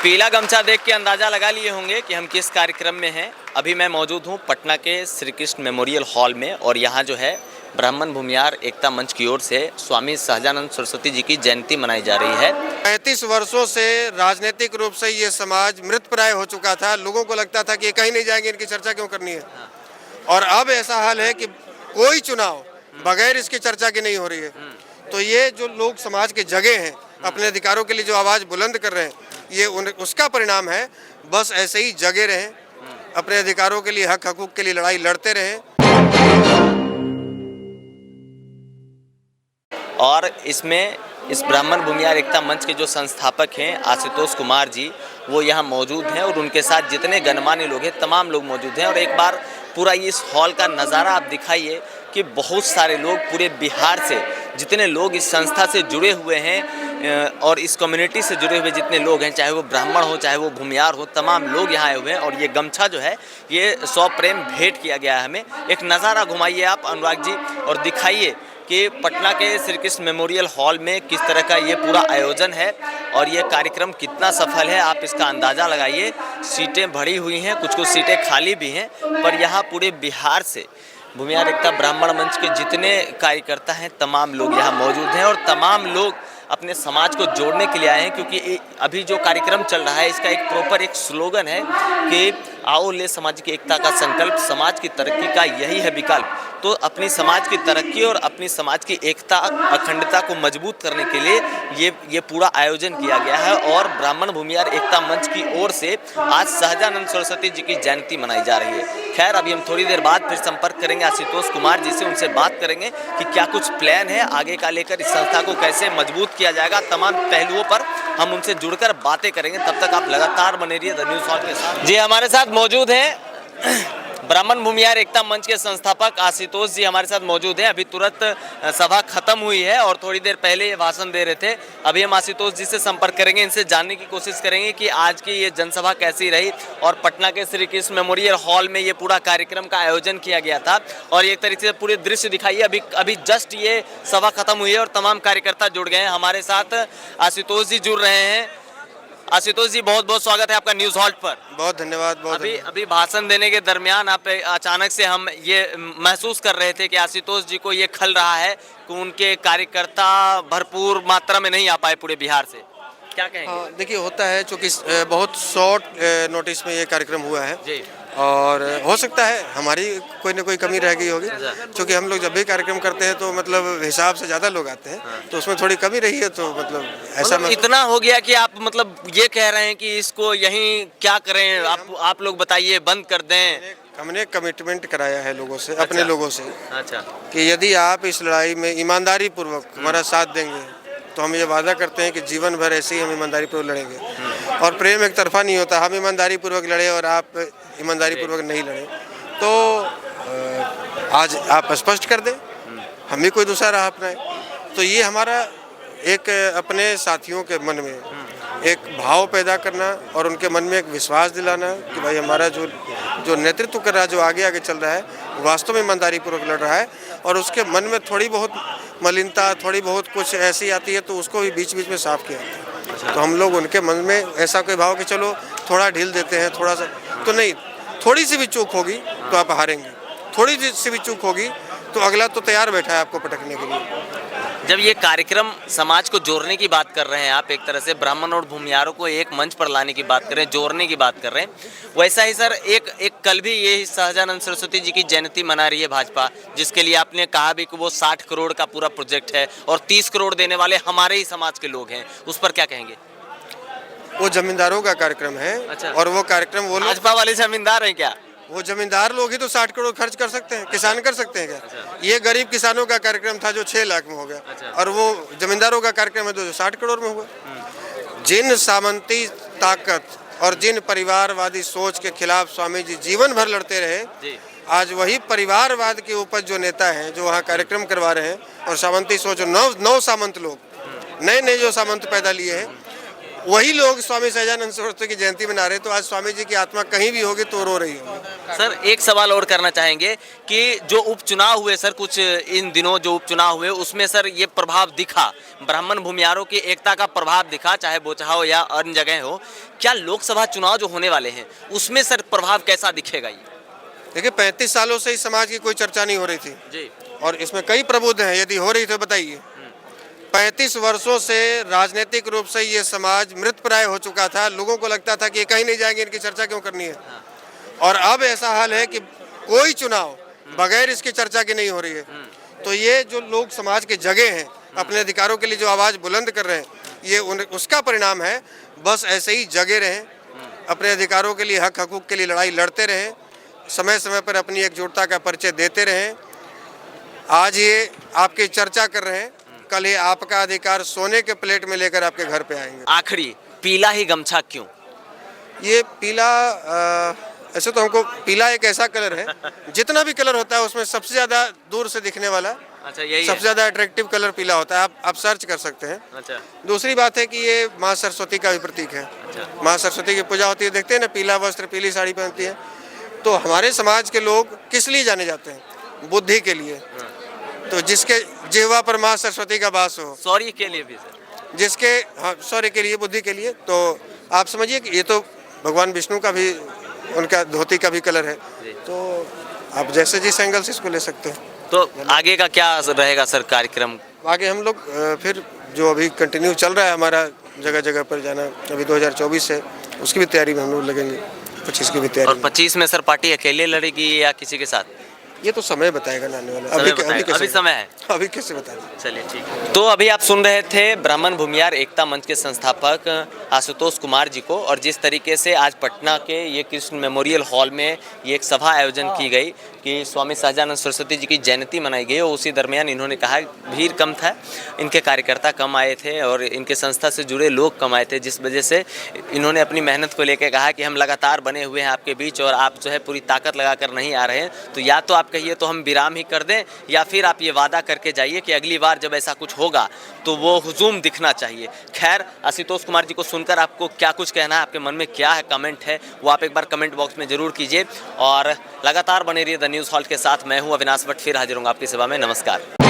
पीला गमछा देख के अंदाज़ा लगा लिए होंगे कि हम किस कार्यक्रम में हैं। अभी मैं मौजूद हूं पटना के श्री कृष्ण मेमोरियल हॉल में और यहां जो है ब्राह्मण भूमिहार एकता मंच की ओर से स्वामी सहजानंद सरस्वती जी की जयंती मनाई जा रही है। 35 वर्षों से राजनीतिक रूप से ये समाज मृतप्राय हो चुका था। लोगों को लगता था कि ये कहीं नहीं जाएंगे, इनकी चर्चा क्यों करनी है। और अब ऐसा हाल है कि कोई चुनाव बगैर इसकी चर्चा के नहीं हो रही है। तो ये जो लोग समाज के जगह हैं, अपने अधिकारों के लिए जो आवाज़ बुलंद कर रहे हैं, ये उसका परिणाम है। बस ऐसे ही जगे रहें, अपने अधिकारों के लिए, हक हकूक़ के लिए लड़ाई लड़ते रहें। और इसमें इस ब्राह्मण भूमिहार एकता मंच के जो संस्थापक हैं आशुतोष कुमार जी, वो यहाँ मौजूद हैं और उनके साथ जितने गणमान्य लोग हैं तमाम लोग मौजूद हैं। और एक बार पूरा इस हॉल का नज़ारा आप दिखाइए कि बहुत सारे लोग पूरे बिहार से, जितने लोग इस संस्था से जुड़े हुए हैं और इस कम्युनिटी से जुड़े हुए जितने लोग हैं, चाहे वो ब्राह्मण हो चाहे वो भूमिहार हो, तमाम लोग यहाँ आए हुए हैं। और ये गमछा जो है ये सप्रेम भेंट किया गया है हमें। एक नज़ारा घुमाइए आप अनुराग जी और दिखाइए कि पटना के श्री कृष्ण मेमोरियल हॉल में किस तरह का ये पूरा आयोजन है और ये कार्यक्रम कितना सफल है, आप इसका अंदाज़ा लगाइए। सीटें भरी हुई हैं, कुछ कुछ सीटें खाली भी हैं, पर यहाँ पूरे बिहार से भूमिहार एकता ब्राह्मण मंच के जितने कार्यकर्ता हैं तमाम लोग यहाँ मौजूद हैं और तमाम लोग अपने समाज को जोड़ने के लिए आए हैं। क्योंकि अभी जो कार्यक्रम चल रहा है इसका एक प्रॉपर एक स्लोगन है कि आओ ले समाज की एकता का संकल्प, समाज की तरक्की का यही है विकल्प। तो अपनी समाज की तरक्की और अपनी समाज की एकता अखंडता को मजबूत करने के लिए ये पूरा आयोजन किया गया है। और ब्राह्मण भूमिहार एकता मंच की ओर से आज सहजानंद सरस्वती जी की जयंती मनाई जा रही है। खैर अभी हम थोड़ी देर बाद फिर संपर्क करेंगे आशुतोष कुमार जी से, उनसे बात करेंगे कि क्या कुछ प्लान है आगे का लेकर, इस संस्था को कैसे मजबूत किया जाएगा, तमाम पहलुओं पर हम उनसे जुड़कर बातें करेंगे। तब तक आप लगातार बने रहिए द न्यूज़ हॉल के साथ। जी हमारे साथ मौजूद हैं ब्राह्मण भूमिहार एकता मंच के संस्थापक आशुतोष जी हमारे साथ मौजूद हैं। अभी तुरंत सभा खत्म हुई है और थोड़ी देर पहले ये भाषण दे रहे थे। अभी हम आशुतोष जी से संपर्क करेंगे, इनसे जानने की कोशिश करेंगे कि आज की ये जनसभा कैसी रही और पटना के श्री कृष्ण मेमोरियल हॉल में ये पूरा कार्यक्रम का आयोजन किया गया था। और एक तरीके से पूरे दृश्य दिखाइए। अभी जस्ट ये सभा खत्म हुई है और तमाम कार्यकर्ता जुड़ गए हैं। हमारे साथ आशुतोष जी जुड़ रहे हैं। आशुतोष जी बहुत बहुत स्वागत है आपका न्यूज़ हॉल्ट पर। बहुत धन्यवाद। अभी भाषण देने के दरमियान आप अचानक से हम ये महसूस कर रहे थे कि आशुतोष जी को ये खल रहा है कि उनके कार्यकर्ता भरपूर मात्रा में नहीं आ पाए पूरे बिहार से, क्या कहेंगे? देखिए होता है, चूँकि बहुत शॉर्ट नोटिस में ये कार्यक्रम हुआ है जी। और हो सकता है हमारी कोई ना कोई कमी रह गई होगी, क्योंकि हम लोग जब भी कार्यक्रम करते हैं तो मतलब हिसाब से ज़्यादा लोग आते हैं। तो उसमें थोड़ी कमी रही है। तो मतलब ऐसा इतना हो गया कि आप मतलब ये कह रहे हैं कि इसको यहीं क्या करें, आप लोग बताइए, बंद कर दें? हमने कमिटमेंट कराया है लोगों से, अपने लोगों से, अच्छा, कि यदि आप इस लड़ाई में ईमानदारी पूर्वक हमारा साथ देंगे तो हम ये वादा करते हैं कि जीवन भर ऐसे ही हम ईमानदारी पूर्वक लड़ेंगे। और प्रेम एक तरफा नहीं होता, हम ईमानदारी पूर्वक लड़े और आप ईमानदारी पूर्वक नहीं लड़े तो आज आप स्पष्ट कर दें, हम भी कोई दूसरा राह अपनाएं। तो ये हमारा एक अपने साथियों के मन में एक भाव पैदा करना और उनके मन में एक विश्वास दिलाना कि भाई हमारा जो नेतृत्व कर रहा है, जो आगे आगे चल रहा है, वास्तव में ईमानदारी पूर्वक लड़ रहा है। और उसके मन में थोड़ी बहुत मलिनता, थोड़ी बहुत कुछ ऐसी आती है तो उसको भी बीच बीच में साफ किया जाता है। तो हम लोग उनके मन में ऐसा कोई भाव कि चलो थोड़ा ढील देते हैं, थोड़ा सा तो नहीं, थोड़ी सी भी चूक होगी तो आप हारेंगे, थोड़ी सी भी चूक होगी तो अगला तो तैयार बैठा है आपको पटकने के लिए। जब ये कार्यक्रम समाज को जोड़ने की बात कर रहे हैं आप, एक तरह से ब्राह्मण और भूमिहारों को एक मंच पर लाने की बात कर रहे हैं, जोड़ने की बात कर रहे हैं, वैसा ही सर एक कल भी ये सहजानंद सरस्वती जी की जयंती मना रही है भाजपा, जिसके लिए आपने कहा भी कि वो 60 करोड़ का पूरा प्रोजेक्ट है और 30 करोड़ देने वाले हमारे ही समाज के लोग हैं, उस पर क्या कहेंगे? वो जमींदारों का कार्यक्रम है। अच्छा। और वो कार्यक्रम वो भाजपा वाले जमींदार हैं क्या? वो जमींदार लोग ही तो 60 करोड़ खर्च कर सकते हैं, किसान कर सकते हैं क्या? अच्छा। ये गरीब किसानों का कार्यक्रम था जो 6 लाख में हो गया। अच्छा। और वो जमींदारों का कार्यक्रम है जो 60 करोड़ में हुआ। जिन सामंती ताकत और जिन परिवारवादी सोच के खिलाफ स्वामी जी जीवन भर लड़ते रहे जी। आज वही परिवारवाद के उपज जो नेता हैं जो वहाँ कार्यक्रम करवा रहे हैं और सामंती सोच, नौ सामंत लोग, नए नए जो सामंत पैदा लिए हैं, वही लोग स्वामी सहजानंद सरस्वती की जयंती मना रहे हैं, तो आज स्वामी जी की आत्मा कहीं भी होगी तो रो रही होगी। सर एक सवाल और करना चाहेंगे कि जो उपचुनाव हुए सर, कुछ इन दिनों जो उपचुनाव हुए उसमें सर ये प्रभाव दिखा, ब्राह्मण भूमियारों की एकता का प्रभाव दिखा, चाहे बोचहा हो या अन्य जगह हो। क्या लोकसभा चुनाव जो होने वाले हैं उसमें सर प्रभाव कैसा दिखेगा ये? देखिए 35 सालों से इस समाज की कोई चर्चा नहीं हो रही थी जी और इसमें कई प्रबुद्ध हैं, यदि हो रही तो बताइए। 35 वर्षों से राजनीतिक रूप से ये समाज मृतप्राय हो चुका था, लोगों को लगता था कि ये कहीं नहीं जाएंगे, इनकी चर्चा क्यों करनी है। और अब ऐसा हाल है कि कोई चुनाव बगैर इसकी चर्चा की नहीं हो रही है। तो ये जो लोग समाज के जगह हैं, अपने अधिकारों के लिए जो आवाज़ बुलंद कर रहे हैं, ये उसका परिणाम है। बस ऐसे ही जगे रहें, अपने अधिकारों के लिए, हक हकूक़ के लिए लड़ाई लड़ते रहें, समय समय पर अपनी एकजुटता का परिचय देते रहें। आज ये आपकी चर्चा कर रहे हैं, कल ये आपका अधिकार सोने के प्लेट में लेकर आपके घर पे आएंगे। आखिरी, पीला ही गमछा क्यों? ये पीला ऐसे तो हमको पीला एक ऐसा कलर है, जितना भी कलर होता है उसमें सबसे ज़्यादा दूर से दिखने वाला, अच्छा यही सबसे ज़्यादा अट्रैक्टिव कलर पीला होता है। आप सर्च कर सकते हैं। अच्छा दूसरी बात है कि ये माँ सरस्वती का भी प्रतीक है। माँ सरस्वती की पूजा होती है, देखते हैं ना, पीला वस्त्र पीली साड़ी पहनती है। तो हमारे समाज के लोग किस लिए जाने जाते हैं? बुद्धि के लिए। तो जिसके जिह्वा पर माँ सरस्वती का वास हो, सॉरी के लिए भी सर, जिसके हाँ सॉरी के लिए, बुद्धि के लिए, तो आप समझिए कि ये तो भगवान विष्णु का भी, उनका धोती का भी कलर है। तो आप जैसे जिस एंगल से इसको ले सकते हैं। तो आगे का क्या रहेगा सर कार्यक्रम? आगे हम लोग फिर जो अभी कंटिन्यू चल रहा है हमारा, जगह जगह पर जाना, अभी 2024 से उसकी भी तैयारी में हम लोग लगेंगे, 25 की भी और तैयारी। 25 में सर पार्टी अकेले लड़ेगी या किसी के साथ? ये तो समय बताएगा ना आने वाला। अभी समय है, अभी कैसे बता दें? चलिए ठीक है। तो अभी आप सुन रहे थे ब्राह्मण भूमियार एकता मंच के संस्थापक आशुतोष कुमार जी को, और जिस तरीके से आज पटना के ये कृष्ण मेमोरियल हॉल में ये एक सभा आयोजन की गई कि स्वामी सहजानंद सरस्वती जी की जयंती मनाई गई, और उसी दरमियान इन्होंने कहा भीड़ कम था, इनके कार्यकर्ता कम आए थे और इनके संस्था से जुड़े लोग कम आए थे, जिस वजह से इन्होंने अपनी मेहनत को लेकर कहा कि हम लगातार बने हुए हैं आपके बीच और आप जो है पूरी ताकत लगाकर नहीं आ रहे हैं, तो या तो आप कहिए तो हम विराम ही कर दें, या फिर आप ये वादा करके जाइए कि अगली बार जब ऐसा कुछ होगा तो वो हुजूम दिखना चाहिए। खैर, आशुतोष कुमार जी को सुनकर आपको क्या कुछ कहना है, आपके मन में क्या है कमेंट है, वो आप एक बार कमेंट बॉक्स में ज़रूर कीजिए। और लगातार बने रहिए द न्यूज़ हॉल के साथ। मैं हूँ अविनाश भट्ट, फिर हाजिर हूँ आपकी सेवा में। नमस्कार।